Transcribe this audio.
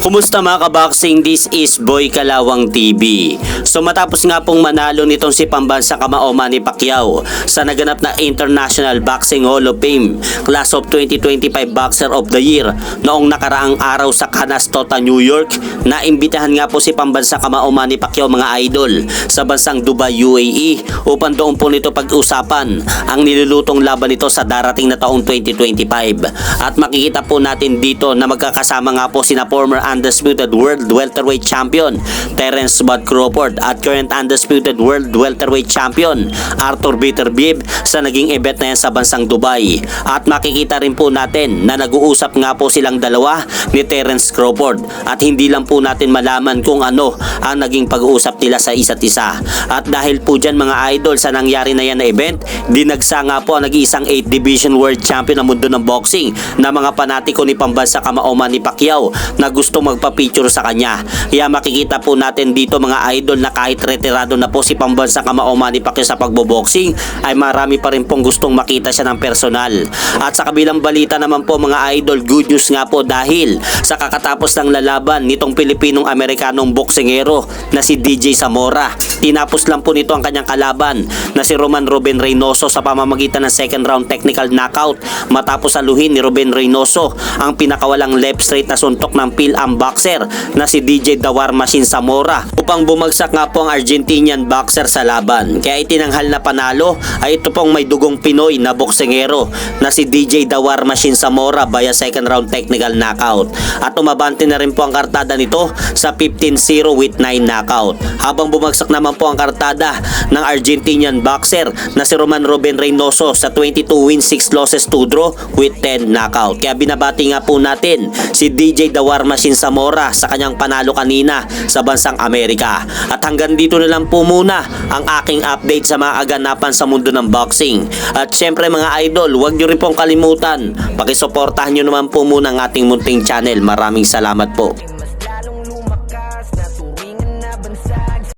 Kumusta mga kaboxing? This is Boy Kalawang TV. So matapos nga pong manalo nitong si pambansang kamao Manny Pacquiao sa naganap na International Boxing Hall of Fame Class of 2025 Boxer of the Year noong nakaraang araw sa Canastota, New York, naimbitahan nga po si pambansang kamao Manny Pacquiao mga idol sa bansang Dubai, UAE upang doon po nito pag-usapan ang nilulutong laban nito sa darating na taong 2025. At makikita po natin dito na magkakasama nga po sina former undisputed world welterweight champion Terence Bud Crawford at current undisputed world welterweight champion Arthur Beterbiev sa naging event na yan sa bansang Dubai. At makikita rin po natin na nag-uusap nga po silang dalawa ni Terence Crawford at hindi lang po natin malaman kung ano ang naging pag-uusap nila sa isa't isa. At dahil po dyan mga idol sa nangyari na yan na event, dinagsa nga po ang nag-iisang 8 division world champion ng mundo ng boxing na mga panatiko ni pambansa kamao Manny Pacquiao na gusto magpa-picture sa kanya. Kaya makikita po natin dito mga idol na kahit retirado na po si pambansa kamao Manny Pacquiao sa pagboboxing ay marami pa rin pong gustong makita siya ng personal. At sa kabilang balita naman po mga idol, good news nga po dahil sa kakatapos ng lalaban nitong Pilipinong-Amerikanong boksingero na si DJ Zamora, tinapos lang po nito ang kanyang kalaban na si Roman Ruben Reynoso sa pamamagitan ng second round technical knockout matapos saluhin ni Ruben Reynoso ang pinakawalang left straight na suntok ng Phil-Am boxer na si DJ Dawar Machine Zamora upang bumagsak nga po ang Argentinian boxer sa laban. Kaya itinanghal na panalo ay ito pong may dugong Pinoy na boksingero na si DJ Dawar Machine Zamora via second round technical knockout. At umabante na rin po ang kartada nito sa 15-0 with 9 knockout. Habang bumagsak naman po ang kartada ng Argentinian boxer na si Roman Ruben Reynoso sa 22 wins 6 losses 2 draw with 10 knockout. Kaya binabati nga po natin si DJ Dawar Machine Zamora sa kanyang panalo kanina sa bansang Amerika. At hanggang dito na lang po muna ang aking update sa mga aganapan sa mundo ng boxing. At syempre mga idol, huwag nyo rin pong kalimutan, pakisuportahan nyo naman po muna ang ating munting channel. Maraming salamat po.